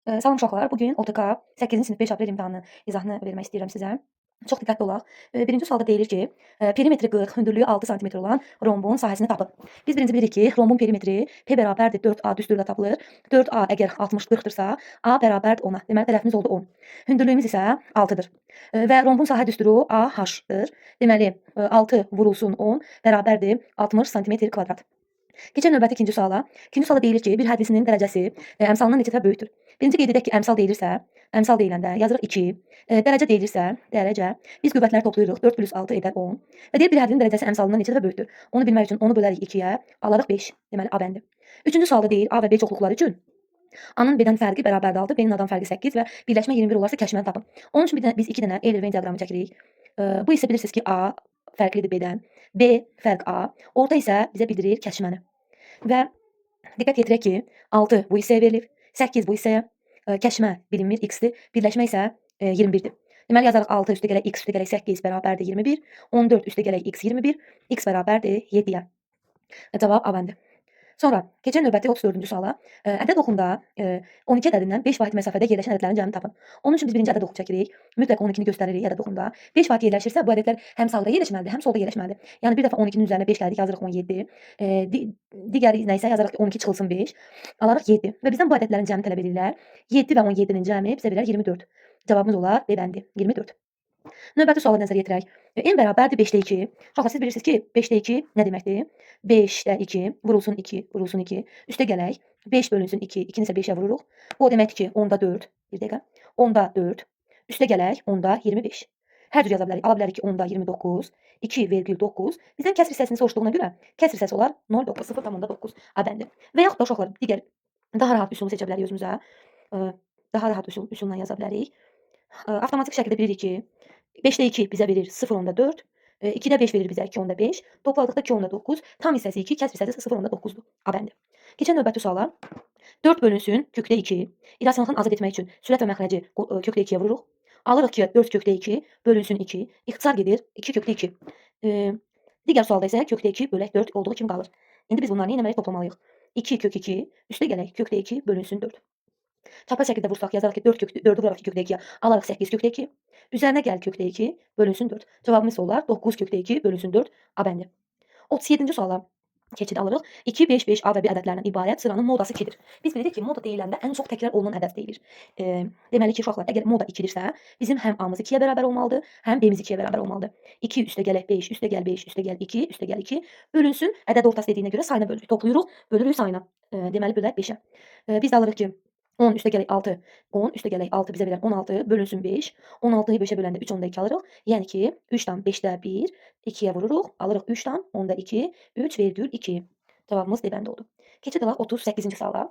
Salam uşaqlar. Bugün OTK 8-ci sinif 5 aprel imtahanının izahını vermək istəyirəm sizə. Çox diqqətli olaq. Birinci sualda deyilir ki, perimetri 40, hündürlüyü 6 sm olan rombun sahəsini tapın. Biz birinci bilirik ki, rombun perimetri P bərabərdir 4A düsturda tapılır. 4A əgər 60-40-dırsa, A bərabərdir 10-a. Deməli, tərəfimiz oldu 10. Hündürlüyümüz isə 6-dır. Və rombun sahə düsturu AH-dır. Deməli, 6 vurulsun 10 bərabərdir 60 sm kvadrat. Keçək növbəti ikinci suala. İkinci sualda deyilir ki, bir hədisinin dərəcəsi əmsalından neçə dəfə böyükdür? Birinci qeyd edək ki, əmsal deyilirsə, əmsal deyiləndə yazırıq 2. Dərəcə deyilirsə, dərəcə biz qüvvətləri toplayırıq. 4 + 6 edər 10. Və deyir bir hədinin dərəcəsi əmsalından neçə dəfə böyükdür? Onu bilmək üçün onu bölərik 2-yə, alarıq 5. Deməli A bəndi. Üçüncü sualda deyir A və B çoxluqları üçün A-nın B-dən fərqi bərabərdir 6, B-nin A-dan fərqi 8 və birləşmə 21 olarsa kəşfini tapın. Onun üçün biz 2 dənə Euler-Venn diaqramı çəkirik. Bu isə bilirsiniz ki, A fərqlidir B-dən, B fərq A, orta isə bizə bildirir kəşfəni. Və diqqət yetirək ki, 6 bu hissəyə verilir, 8 bu hissəyə, kəşmə bilinmir x-dir, birləşmə isə 21-dir. Deməli, yazarıq 6 üstə gələk x üstə gələk 8 bərabərdir 21, 14 üstə gələk x 21, x bərabərdir 7-yə. Cavab A bəndi. Sonra keçək növbəti 34-cü suala. Ədəd oxunda 12 ədədindən 5 vahid məsafədə yerləşən ədədlərin cəmini tapın. Onun üçün biz birinci ədəd oxu çəkirik. Mütləq 12-ni göstəririk ədəd oxunda. 5 vahid yerləşirsə bu ədədlər həm sağda yerləşməlidir, həm solda yerləşməlidir. Yəni bir dəfə 12-nin üzərinə 5 gəldik, yazırıq 17. Digəri nə isə yazarıq ki, 12 çıxılsın 5. Alarıq 7. Və bizdən bu ədədlərin cəmini tələb edirlər. 7 və 17-nin cəmi bizə verər 24. Cavabımız olar B bəndi, 24. Növbəti suala nəzər yetirək. N bərabərdir 5-də 2. Uşaqlar, siz bilirsiniz ki, 5-də 2 nə deməkdir? 5-də 2 vurulsun 2, vurulsun 2. Üstə gələk 5 bölünsün 2, 2-ni isə 5-ə vururuq. Bu o deməkdir ki, 10-da 4, bir dəqiqə, 10-da 4, üstə gələk 10-da 25. Hər cür yaza bilərik. Ala bilərik ki, 10-da 29, 2,9. Bizdən kəsr hissəsini soruşduğuna görə kəsr hissəsi olar 0,9, 0,9 A bəndi. Və yaxud da uşaqlar, digər daha rahat üsulu seçə bilərik özümüzə. Daha rahat üsulla yaza bilərik. Avtomatik şəkildə bilirik ki, 5-də 2 bizə verir 0,4. 2-də 5 verir bizə 2,5. Topladıqda 2,9. Tam hissəsi 2, kəsr hissəsi 0,9-dur. A bəndi. Keçək növbəti suala. 4 bölünsün kökdə 2. İrasionaldan azad etmək üçün sürət və məxrəci kökdə 2-yə vururuq. Alırıq ki, 4 kökdə 2 bölünsün 2. İxtisar gedir 2 kökdə 2. Digər sualda isə kökdə 2 bölək 4 olduğu kimi qalır. İndi biz bunları nə etməliyik? Toplamalıyıq. 2 kök 2 üstə gələk kökdə 2 bölünsün 4. Çapraz şəkildə vursaq yazarıq ki, 4-ü vurarıq 2 kökdə 2-yə, alarıq 8 kökdə 2. Üzərinə gəl kökdə 2 bölünsün 4. Cavabımız olar 9 kökdə 2 bölünsün 4 A bəndi. 37-ci suala keçid alırıq. 2, 5, 5 A və B ədədlərindən ibarət sıranın modası 2-dir. Biz bilirik ki, moda deyiləndə ən çox təkrar olunan ədəd deyilir. Deməli ki, uşaqlar, əgər moda 2-dirsə, bizim həm A-mız 2-yə bərabər olmalıdır, həm B-miz 2-yə bərabər olmalıdır. 2 üstə gələk 5, üstə gəl 5, üstə gəl 2, üstə gəl 2 bölünsün ədəd ortası dediyinə görə sayına bölürük. Toplayırıq, bölürük sayına. Deməli, bölək 5-ə. Biz də alırıq ki, 10 üstə gələk 6, 10 üstə gələk 6 bizə verər 16 bölünsün 5. 16-yı 5-ə böləndə 3 onda 2 alırıq. Yəni ki, 3-dan 5-də 1, 2-yə vururuq. Alırıq 3-dan onda 2, 3 vergül 2. Cavabımız D bəndi oldu. Keçid alaq 38-ci suala.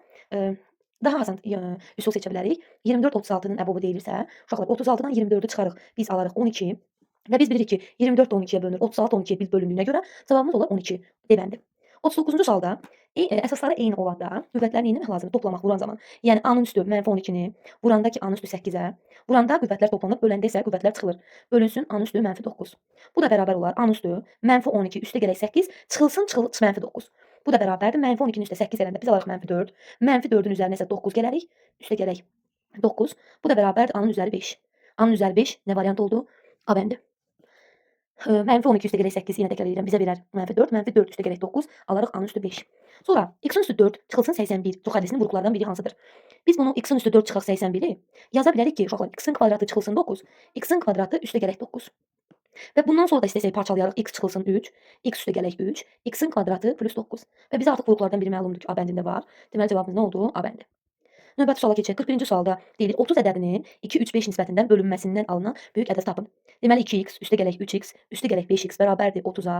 Daha asan üsul seçə bilərik. 24 36-nın əbobu deyilirsə, uşaqlar 36-dan 24-ü çıxarıq. Biz alarıq 12. Və biz bilirik ki, 24 də 12-yə bölünür. 36 12-yə biz bölündüyünə görə cavabımız olar 12. D bəndi. 39-cu sualda əsasları eyni olanda qüvvətlərini nə etmək lazımdır? Toplamaq vuran zaman. Yəni A-nın üstü -12-ni, vuranda ki A-nın üstü 8-ə, vuranda qüvvətlər toplanıb, böləndə isə qüvvətlər çıxılır. Bölünsün A-nın üstü -9. Bu da bərabər olar A-nın üstü -12 üstə gələk 8 çıxılsın -9. Bu da bərabərdir -12-nin üstə 8 gələndə biz alarıq -4. -4-ün üzərinə isə 9 gələrik. Üstə gələk 9. Bu da bərabərdir A-nın üzəri 5. A-nın üzəri 5 nə variant oldu? A bəndi. -12 üstə gələk 8 yenə təkrar edirəm. Bizə verər -4, -4 üstə gələk 9, alarıq A-nın üstü 5. Sonra x-in üstü 4 çıxılsın 81. Çox hədisinin vuruqlardan biri hansıdır? Biz bunu x-in üstü 4 çıxaq 81-i yaza bilərik ki, uşaqlar, x-in kvadratı çıxılsın 9, x-in kvadratı üstə gələk 9. Və bundan sonra da istəsək parçalayarıq, x çıxılsın 3, x üstə gələk 3, x-in kvadratı plus 9. Və bizə artıq vuruqlardan biri məlumdur ki, A bəndində var. Deməli cavabımız nə oldu? A bəndi. Növbəti suala keçək. 41-ci sualda deyilir 30 ədədinin 2, 3, 5 nisbətində bölünməsindən alınan böyük ədəd tapın. Deməli 2x üstə gələk 3x üstə gələk 5x bərabərdir 30-a.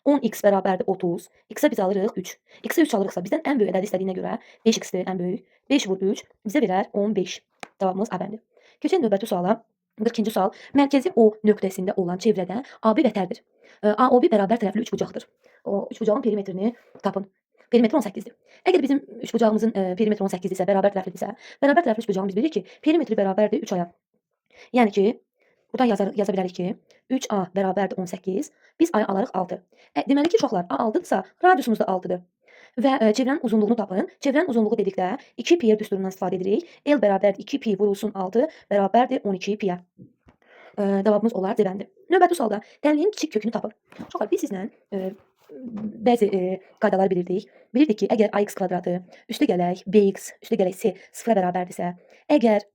10x bərabərdir 30. X-ə biz alırıq 3. X-ə 3 alırıqsa bizdən ən böyük ədədi istədiyinə görə 5x-dir ən böyük. 5 vur 3 bizə verər 15. Cavabımız A bəndi. Keçək növbəti suala. 42-ci sual. Mərkəzi O nöqtəsində olan çevrədə AB vətərdir. AOB bərabər tərəfli üçbucaqdır. O üçbucağın perimetrini tapın. Perimetri 18-dir. Əgər bizim üçbucağımızın perimetri 18-dirsə, bərabər tərəflidirsə, bərabər tərəfli üçbucağın biz bilirik ki, perimetri bərabərdir 3A-ya. Yəni ki, buradan yaza bilərik ki, 3A bərabərdir 18, biz A-ya alarıq 6. Deməli ki, uşaqlar, A 6-dırsa, radiusumuz da 6-dır. və çevrənin uzunluğunu tapın. Çevrənin uzunluğu dedikdə 2 pi düsturundan istifadə edirik. L bərabərdir 2 pi vurulsun 6 bərabərdir 12 piyə. Cavabımız olar cevəndi. Növbəti sualda tənliyin kiçik kökünü tapın. Uşaqlar biz sizlə bəzi qaydalar bilirdik. Bilirdik ki, əgər ax kvadratı üstə gələk bx üstə gələk c sıfıra bərabərdirsə, əgər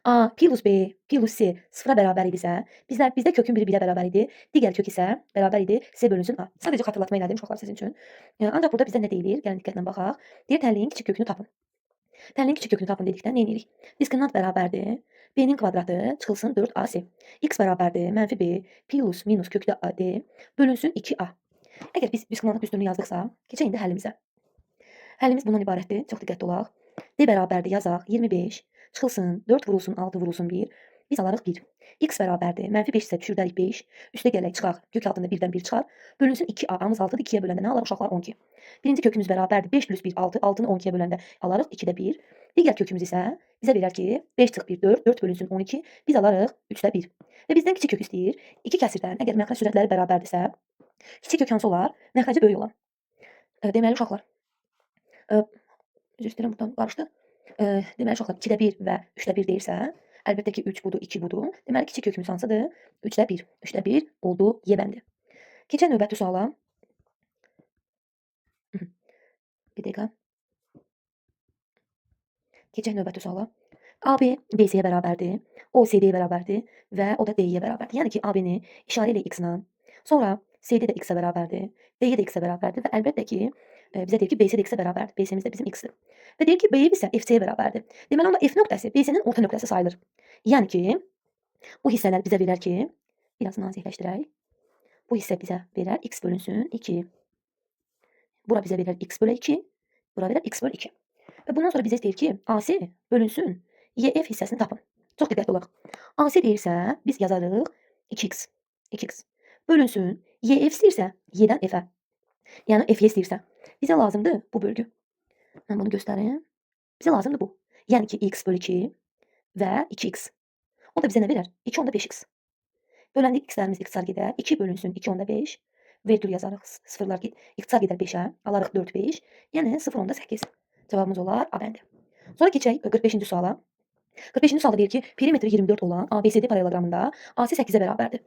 a plus b plus c sıfıra bərabər idisə, bizdə kökün biri 1-ə bərabər idi, digər kök isə bərabər idi c bölünsün a. Sadəcə xatırlatma elədim uşaqlar sizin üçün. Ancaq burada bizdə nə deyilir? Gəlin diqqətlə baxaq. Deyir tənliyin kiçik kökünü tapın. Tənliyin kiçik kökünü tapın dedikdə nə edirik? Diskriminant bərabərdir. B-nin kvadratı çıxılsın 4ac. X bərabərdir -b plus minus kökdə ad bölünsün 2a. Əgər biz diskriminant düsturunu yazdıqsa, keçək indi həllimizə. Həllimiz bundan ibarətdir. Çox diqqətli olaq. D bərabərdir yazaq 25 çıxılsın 4 vurulsun 6 vurulsun 1. Biz alarıq 1. X bərabərdir -5 isə düşürdərik 5. Üstə gələk çıxaq. Kök altında 1-dən 1 çıxar. Bölünsün 2a. A-mız 6-dır. 2-yə böləndə nə alarıq uşaqlar? 12. Birinci kökümüz bərabərdir 5 plus 1 6. 6-nı 12-yə böləndə alarıq 2-də 1. Digər kökümüz isə bizə verər ki 5 çıx 1 4. 4 bölünsün 12. Biz alarıq 3-də 1. Və bizdən kiçik kök istəyir. 2 kəsirdən əgər məxrəc sürətləri bərabərdirsə, kiçik kök hansı olar? Məxrəci böyük olan. Deməli uşaqlar, üzr istəyirəm, buradan qarışdı. Deməli uşaqlar 2-də 1 və 3-də 1 deyirsə, əlbəttə ki 3 budur, 2 budur. Deməli kiçik kökümüz hansıdır? 3-də 1. 3-də 1 oldu Y bəndi. Keçək növbəti suala. Bir dəqiqə. Keçək növbəti suala. AB BC-yə bərabərdir, O CD-yə bərabərdir və o da D-yə bərabərdir. Yəni ki, AB-ni işarə ilə X-la, sonra CD də X-ə bərabərdir, D-yə də X-ə bərabərdir və əlbəttə ki, bizə deyir ki, BC də X-ə bərabərdir. BC-miz də bizim X-dir. Və deyir ki, B isə FC-yə bərabərdir. Deməli, onda F nöqtəsi BC-nin orta nöqtəsi sayılır. Yəni ki, bu hissələr bizə verər ki, biraz nazikləşdirək. Bu hissə bizə verər X bölünsün 2. Bura bizə verər X bölü 2. Bura verər X bölü 2. Və bundan sonra bizə deyir ki, AC bölünsün YF hissəsini tapın. Çox diqqətli olaq. AC deyirsə, biz yazarıq 2x. 2x. Bölünsün. YF istəyirsə, Y-dən F-ə. Yəni F-yə istəyirsə. Bizə lazımdır bu bölgü. Mən bunu göstərim. Bizə lazımdır bu. Yəni ki, x bölü 2 və 2x. O da bizə nə verər? 2 onda 5x. Böləndə x-lərimiz x-lar gedər. 2 bölünsün 2 onda 5. Vergül yazarıq. Sıfırlar x-lar gedər 5-ə. Alarıq 4, 5. Yəni 0 onda 8. Cavabımız olar A bəndi. Sonra keçək 45-ci suala. 45-ci sualda deyir ki, perimetri 24 olan ABCD paralelogramında AC 8-ə bərabərdir.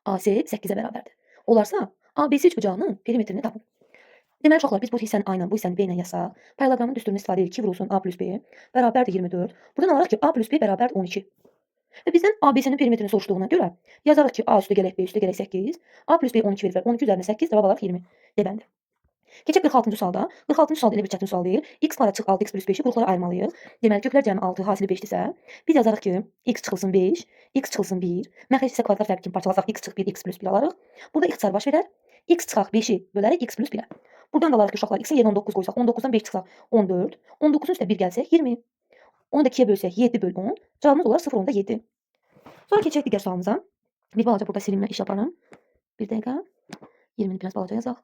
AC 8-ə bərabərdir. Olarsa ABC üçbucağının perimetrini tapın. Deməli uşaqlar, biz bu hissəni A ilə, bu hissəni B ilə yazsaq, paralelogramın düsturunu istifadə edirik ki, vurulsun A plus B bərabərdir 24. Buradan alarıq ki, A plus B bərabərdir 12. Və bizdən ABC-nin perimetrini soruşduğuna görə yazarıq ki, A üstə gələk B üstə gələk 8, A plus B 12 verir. 12 üzərinə 8 cavab alarıq 20. Debəndi. Keçək 46-cı sualda. 46-cı sualda elə bir çətin sual deyil. X kvadrat çıx 6x plus 5-i qruplara ayırmalıyıq. Deməli köklər cəmi 6, hasili 5-dirsə, biz yazarıq ki, x çıxılsın 5, x çıxılsın 1. Məxrəc isə kvadrat fərqi kimi parçalasaq x çıx 1, x plus 1 alarıq. Burada ixtisar baş verər. X çıxaq 5-i bölərək x plus 1-ə. Buradan da alarıq ki, uşaqlar, x-in yerinə 19 qoysaq, 19-dan 5 çıxsaq 14, 19-un üstə 1 gəlsək 20. Onu da 2-yə bölsək 7 böl 10. Cavabımız olar 0 onda 7. Sonra keçək digər sualımıza. Bir balaca burada silinmə iş yaparım. Bir dəqiqə. 20-ni biraz balaca yazaq.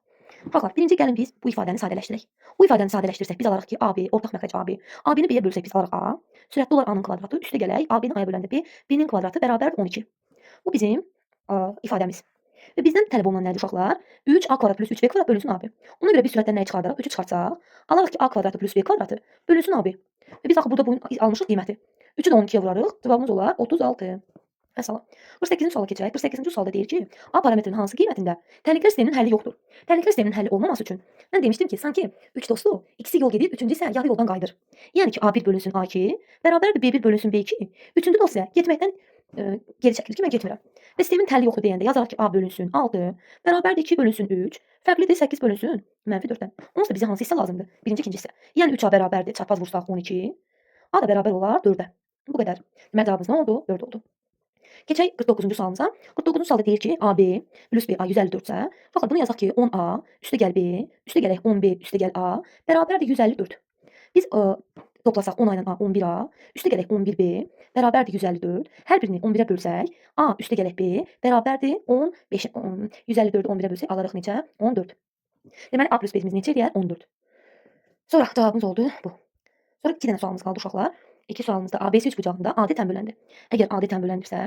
Baxaq, birinci gəlin biz bu ifadəni sadələşdirək. Bu ifadəni sadələşdirsək biz alarıq ki, AB, ortaq məxrəc AB. AB-ni B-yə bölsək biz alarıq A. Sürətli olar A-nın kvadratı, üstə gələk AB-ni A-ya böləndə B, B-nin kvadratı bərabərdir 12. Bu bizim ifadəmiz. Və bizdən tələb olunan nədir uşaqlar? 3A kvadrat plus 3B kvadrat bölünsün AB. Ona görə biz sürətdən nəyi çıxardarıq? 3-ü çıxartsaq, alarıq ki, A kvadratı plus B kvadratı bölünsün AB. Və biz axı burada bu almışıq qiyməti. 3-ü də 12-yə vurarıq. Cavabımız olar 36. Məsələn, 48-ci suala keçək. 48-ci sualda deyir ki, A parametrinin hansı qiymətində tənliklər sisteminin həlli yoxdur? Tənliklər sisteminin həlli olmaması üçün mən demişdim ki, sanki 3 dostu ikisi yol gedir, üçüncü isə yarı yoldan qayıdır. Yəni ki, A1 bölünsün A2 bərabərdir B1 bölünsün B2. Üçüncü dost isə getməkdən geri çəkilir ki, mən getmirəm. Və sistemin həlli yoxdur deyəndə yazarıq ki, A bölünsün 6 bərabərdir 2 bölünsün 3 fərqlidir 8 bölünsün -4-dən. Onsuz da bizə hansı hissə lazımdır? Birinci, ikinci hissə. Yəni 3A bərabərdir, çarpaz vursaq 12. A da bərabər olar 4-ə. Bu qədər. Deməli cavabımız nə oldu? 4 oldu. Keçək 49-cu sualımıza. 49-cu sualda deyir ki, AB plus BA 154-sə, fakat bunu yazaq ki, 10A üstə gəl B, üstə gələk 10B üstə gəl A bərabərdir 154. Biz toplasaq 10A ilə A 11A, üstə gələk 11B bərabərdir 154. Hər birini 11-ə bölsək, A üstə gələk B bərabərdir 15. 154-ü 11-ə bölsək alarıq neçə? 14. Deməli A plus B-miz neçə eləyər? 14. Sonra cavabımız oldu bu. Sonra 2 dənə sualımız qaldı uşaqlar. 2 sualımızda ABC üçbucağında AD tənböləndir. Əgər AD tənböləndirsə,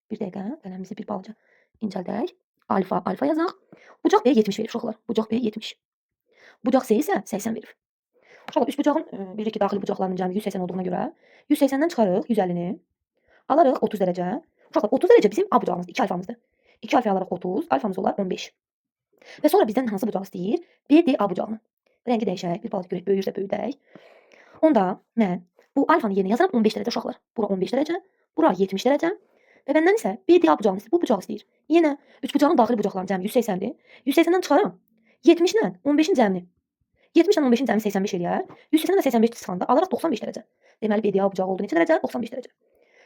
bir dəqiqə, qələmimizi bir balaca incəldək. Alfa yazaq. Bucaq B 70 verir uşaqlar. Bucaq B 70. Bucaq S isə 80 verir. Uşaqlar üçbucağın bilirik ki, daxili bucaqlarının cəmi 180 olduğuna görə 180-dən çıxarıq 150-ni. Alarıq 30 dərəcə. Uşaqlar 30 dərəcə bizim A bucağımızdır, 2 alfamızdır. 2 alfa alarıq 30, alfamız olar 15. Və sonra bizdən hansı bucağı istəyir? BDA bucağını. Rəngi dəyişək, bir balaca görək, böyüyürsə böyüdək. Onda mən bu alfanı yerinə yazıram 15 dərəcə uşaqlar. Bura 15 dərəcə, bura 70 dərəcə. Və məndən isə BDA bucağını istəyir, bu bucağı istəyir. Yenə üçbucağın daxili bucaqlarının cəmi 180-dir. 180-dən çıxaram 70-lə 15-in cəmini. 70-lə 15-in cəmi 85 eləyər. 180-lə 85 çıxanda alaraq 95 dərəcə. Deməli BDA bucağı oldu neçə dərəcə? 95 dərəcə.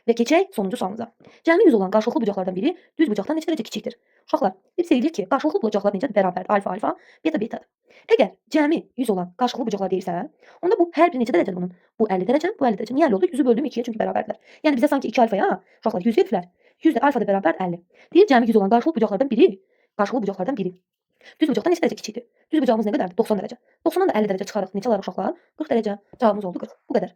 Və keçək sonuncu sualımıza. Cəmi 100 olan qarşılıqlı bucaqlardan biri düz bucaqdan neçə dərəcə kiçikdir? Uşaqlar, biz deyirik ki, qarşılıqlı bucaqlar necədir? Bərabərdir. Alfa alfa, beta betadır. Əgər cəmi 100 olan qarşılıqlı bucaqlar deyirsə, onda bu hər biri neçə dərəcədir bunun? Bu 50 dərəcə, bu 50 dərəcə. Niyə 50 oldu? 100-ü böldüm 2-yə çünki bərabərdirlər. Yəni bizə sanki 2 alfaya uşaqlar 100 veriblər. 100 də alfa da bərabər 50. Deyir cəmi 100 olan qarşılıqlı bucaqlardan biri düz bucaqdan neçə dərəcə kiçikdir? Düz bucağımız nə qədərdir? 90 dərəcə. 90-dan da 50 dərəcə çıxarıq. Neçə alarıq uşaqlar? 40 dərəcə. Cavabımız oldu 40. Bu qədər.